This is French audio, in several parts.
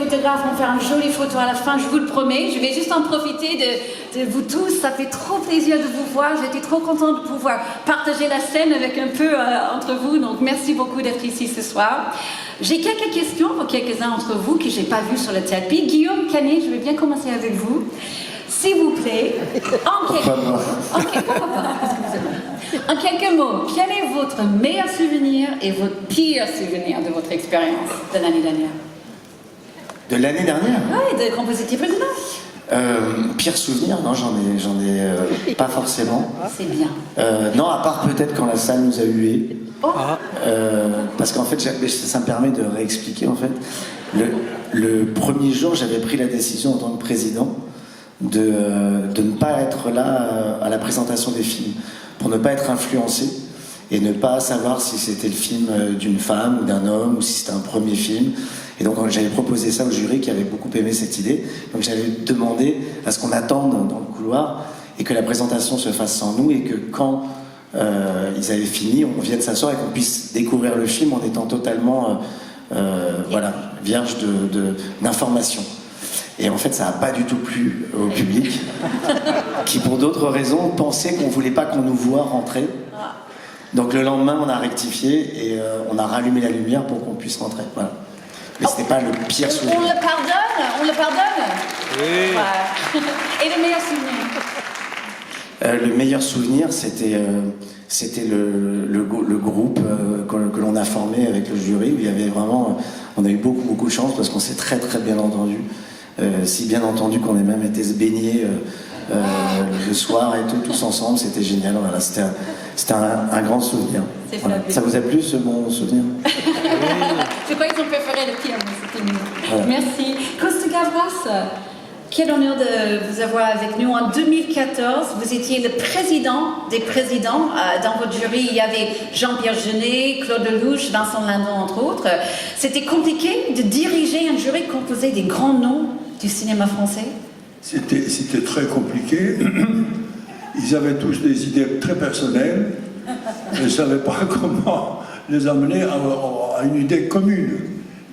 photographes vont faire une jolie photo à la fin, je vous le promets. Je vais juste en profiter de vous tous. Ça fait trop plaisir de vous voir. J'étais trop contente de pouvoir partager la scène avec un peu entre vous. Donc merci beaucoup d'être ici ce soir. J'ai quelques questions pour quelques-uns d'entre vous que je n'ai pas vu sur le tapis. Guillaume Canet, je vais bien commencer avec vous. S'il vous plaît, en quelques mots, quel est votre meilleur souvenir et votre pire souvenir de votre expérience de l'année dernière? De l'année dernière? Oui, quand vous étiez président. Pire souvenir? Non, j'en ai pas forcément. C'est bien. Non, à part peut-être quand la salle nous a hués. Oh. Parce qu'en fait, ça me permet de réexpliquer. En fait, le premier jour, j'avais pris la décision en tant que président de ne pas être là à la présentation des films, pour ne pas être influencé et ne pas savoir si c'était le film d'une femme ou d'un homme ou si c'était un premier film. Et donc j'avais proposé ça au jury qui avait beaucoup aimé cette idée. Donc j'avais demandé à ce qu'on attende dans le couloir et que la présentation se fasse sans nous et que quand ils avaient fini, on vienne s'asseoir et qu'on puisse découvrir le film en étant totalement voilà, vierge d'informations. Et en fait, ça n'a pas du tout plu au public, qui pour d'autres raisons pensait qu'on ne voulait pas qu'on nous voit rentrer. Donc le lendemain, on a rectifié et on a rallumé la lumière pour qu'on puisse rentrer. Voilà. Mais c'était pas le pire souvenir. On le pardonne? On le pardonne? Oui. Ouais. Et le meilleur souvenir? Le meilleur souvenir, c'était le groupe que l'on a formé avec le jury, où il y avait vraiment, on a eu beaucoup de chance parce qu'on s'est très bien entendu. Si bien entendu qu'on a même été se baigner le soir et tout, tous ensemble, c'était génial. Voilà, c'était un grand souvenir. Voilà. Ça vous a plu ce bon souvenir? Je crois qu'ils ont préféré le pire, mais c'était mieux. Voilà. Merci. Costa Gavras, quel honneur de vous avoir avec nous. En 2014, vous étiez le président des présidents. Dans votre jury, il y avait Jean-Pierre Jeunet, Claude Lelouch, Vincent Lindon, entre autres. C'était compliqué de diriger un jury composé des grands noms du cinéma français? C'était très compliqué. Ils avaient tous des idées très personnelles. Je ne savais pas comment les amener à une idée commune.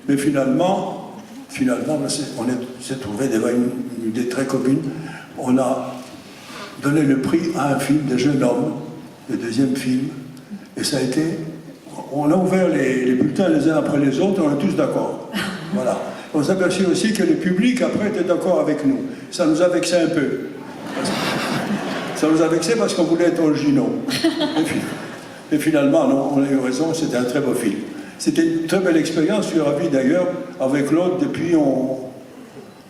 Mais finalement on s'est trouvé devant une idée très commune. On a donné le prix à un film de jeune homme, le deuxième film. Et ça a été... On a ouvert les bulletins les uns après les autres, on est tous d'accord. Voilà. On s'est aperçu aussi que le public, après, était d'accord avec nous. Ça nous a vexé un peu. Ça nous a vexé parce qu'on voulait être originaux. Et finalement, non, on a eu raison, c'était un très beau film. C'était une très belle expérience, je suis ravi d'ailleurs. Avec Claude, depuis, on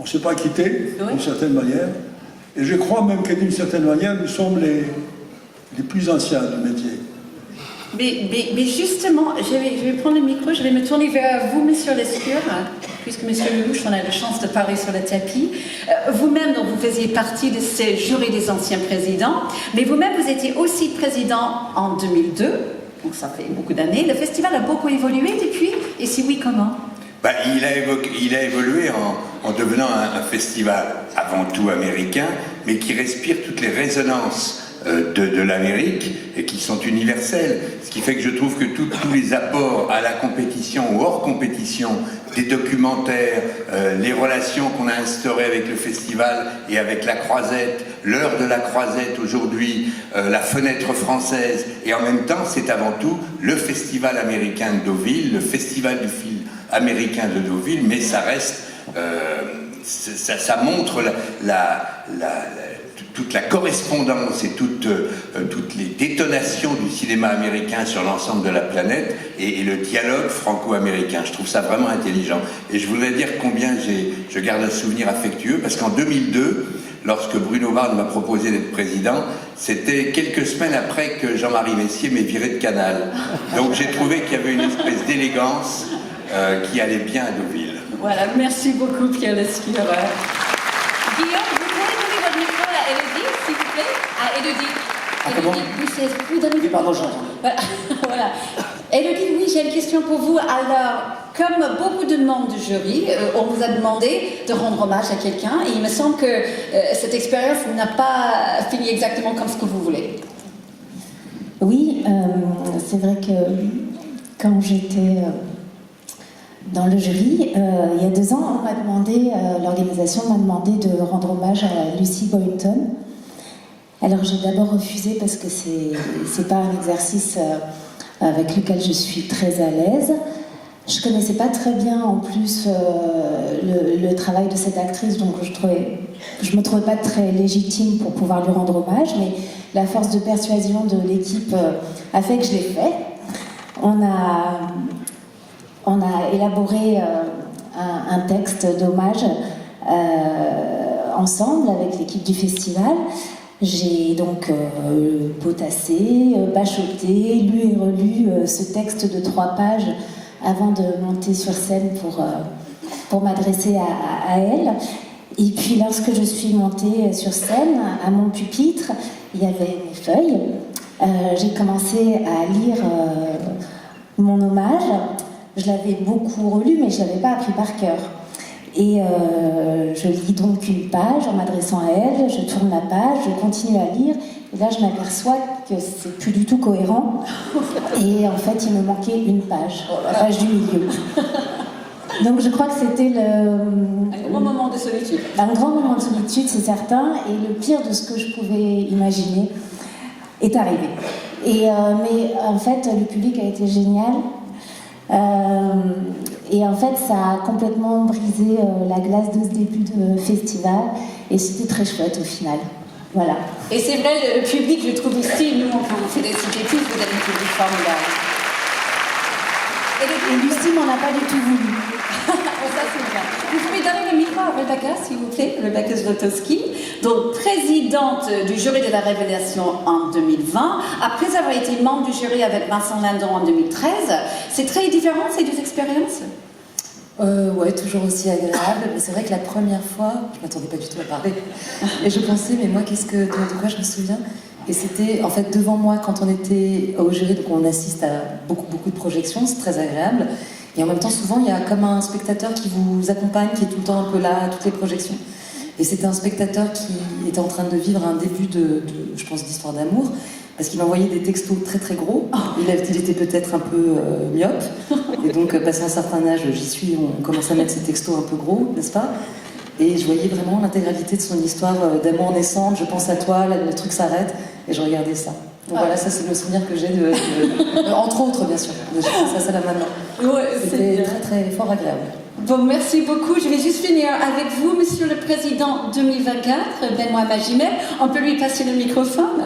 ne s'est pas quitté, d'une certaine manière. Et je crois même que d'une certaine manière, nous sommes les plus anciens du métier. Mais justement, je vais prendre le micro, je vais me tourner vers vous, Monsieur Lescure, puisque Monsieur Lelouch, on a la chance de parler sur le tapis. Vous-même, donc, vous faisiez partie de ce jury des anciens présidents, mais vous-même, vous étiez aussi président en 2002, donc ça fait beaucoup d'années. Le festival a beaucoup évolué depuis, et si oui, comment? Il a évolué en devenant un festival avant tout américain, mais qui respire toutes les résonances de l'Amérique et qui sont universelles. Ce qui fait que je trouve que tous les apports à la compétition ou hors compétition, des documentaires, les relations qu'on a instaurées avec le festival et avec la Croisette, l'heure de la Croisette aujourd'hui, la fenêtre française, et en même temps c'est avant tout le festival américain de Deauville, le festival du film américain de Deauville, mais ça reste, ça montre toute la correspondance et toutes les détonations du cinéma américain sur l'ensemble de la planète et le dialogue franco-américain. Je trouve ça vraiment intelligent. Et je voudrais dire combien je garde un souvenir affectueux, parce qu'en 2002, lorsque Bruno Bard m'a proposé d'être président, c'était quelques semaines après que Jean-Marie Messier m'ait viré de Canal. Donc j'ai trouvé qu'il y avait une espèce d'élégance qui allait bien à Deauville. Voilà, merci beaucoup Pierre Lescure. Guillaume, vous pouvez donner votre micro à Élodie, s'il vous plaît? À Élodie. Élodie, Oui, pardon, j'entends. Voilà. Élodie, oui, j'ai une question pour vous. Alors, comme beaucoup de membres du jury, on vous a demandé de rendre hommage à quelqu'un, et il me semble que cette expérience n'a pas fini exactement comme ce que vous voulez. Oui, c'est vrai que quand j'étais dans le jury. Il y a 2 ans, on m'a demandé, l'organisation m'a demandé de rendre hommage à Lucy Boynton. Alors j'ai d'abord refusé parce que c'est pas un exercice avec lequel je suis très à l'aise. Je connaissais pas très bien en plus le travail de cette actrice, donc je me trouvais pas très légitime pour pouvoir lui rendre hommage, mais la force de persuasion de l'équipe a fait que je l'ai fait. On a élaboré un texte d'hommage ensemble avec l'équipe du festival. J'ai donc potassé, bachoté, lu et relu ce texte de 3 pages avant de monter sur scène pour m'adresser à elle. Et puis lorsque je suis montée sur scène, à mon pupitre, il y avait mes feuilles. J'ai commencé à lire mon hommage. Je l'avais beaucoup relu, mais je ne l'avais pas appris par cœur. Et je lis donc une page en m'adressant à elle, je tourne la page, je continue à lire, et là je m'aperçois que c'est plus du tout cohérent. Et en fait, il me manquait une page, la page du milieu. Donc je crois que c'était Un grand moment de solitude. un grand moment de solitude, c'est certain, et le pire de ce que je pouvais imaginer est arrivé. Mais en fait, le public a été génial. Et en fait, ça a complètement brisé la glace de ce début de festival, et c'était très chouette au final. Voilà. Et c'est vrai, le public, je trouve aussi, nous, on peut vous féliciter tous, vous avez un public formidable. Et Lucie m'en a pas du tout voulu. Oh, ça, c'est bien. Vous pouvez donner le micro à Rebecca, s'il vous plaît, Rebecca Zlotowski, donc présidente du jury de la Révélation en 2020, après avoir été membre du jury avec Vincent Lindon en 2013. C'est très différent, ces 2 expériences? Ouais, toujours aussi agréable. Mais c'est vrai que la première fois, je m'attendais pas du tout à parler. Et je pensais, mais moi, de quoi je me souviens? Et c'était, en fait, devant moi, quand on était au jury, donc on assiste à beaucoup de projections, c'est très agréable. Et en même temps, souvent, il y a comme un spectateur qui vous accompagne, qui est tout le temps un peu là à toutes les projections. Et c'était un spectateur qui était en train de vivre un début je pense, d'histoire d'amour, parce qu'il m'envoyait des textos très très gros. Il était peut-être un peu myope, et donc passé un certain âge, j'y suis, on commence à mettre ces textos un peu gros, n'est-ce pas? Et je voyais vraiment l'intégralité de son histoire d'amour naissante, je pense à toi, là, le truc s'arrête, et je regardais ça. Donc voilà, ça c'est le souvenir que j'ai entre autres bien sûr, ça là maintenant. Ouais, c'était très très fort agréable. Bon, merci beaucoup. Je vais juste finir avec vous, Monsieur le Président 2024, Benoît Magimel. On peut lui passer le microphone.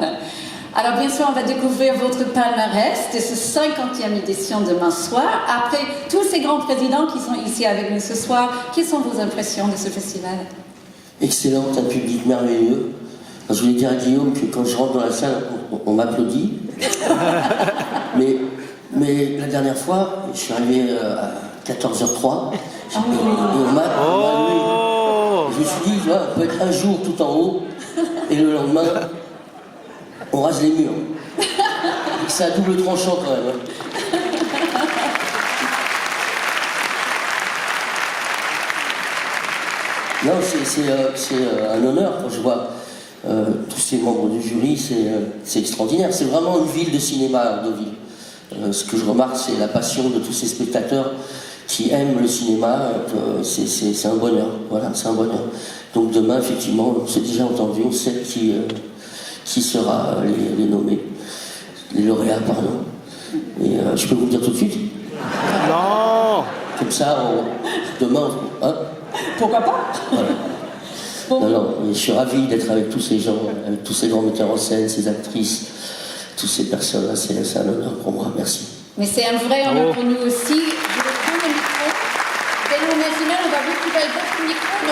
Alors, bien sûr, on va découvrir votre palmarès de ce 50e édition demain soir. Après tous ces grands présidents qui sont ici avec nous ce soir, quelles sont vos impressions de ce festival? Excellente, un public merveilleux. Je voulais dire à Guillaume que quand je rentre dans la salle, on m'applaudit. mais la dernière fois, je suis arrivé à 14h03. Et on m'a levé. Je me suis dit, on peut être un jour tout en haut, et le lendemain, on rase les murs. C'est à double tranchant quand même. Non, c'est un honneur quand je vois tous ces membres du jury, c'est extraordinaire. C'est vraiment une ville de cinéma, Deauville. Ce que je remarque, c'est la passion de tous ces spectateurs qui aiment le cinéma. C'est un bonheur. Voilà, c'est un bonheur. Donc demain, effectivement, on s'est déjà entendu, on sait qui sera les nommés, les lauréats, pardon. Et je peux vous le dire tout de suite? Non. Comme ça, demain, hein? Pourquoi pas? Voilà. Non, je suis ravi d'être avec tous ces gens, avec tous ces grands metteurs en scène, ces actrices, toutes ces personnes-là. C'est un honneur pour moi. Merci. Mais c'est un vrai honneur pour nous aussi. Je vais prendre le micro. Benoît Magimel, on va récupérer votre micro.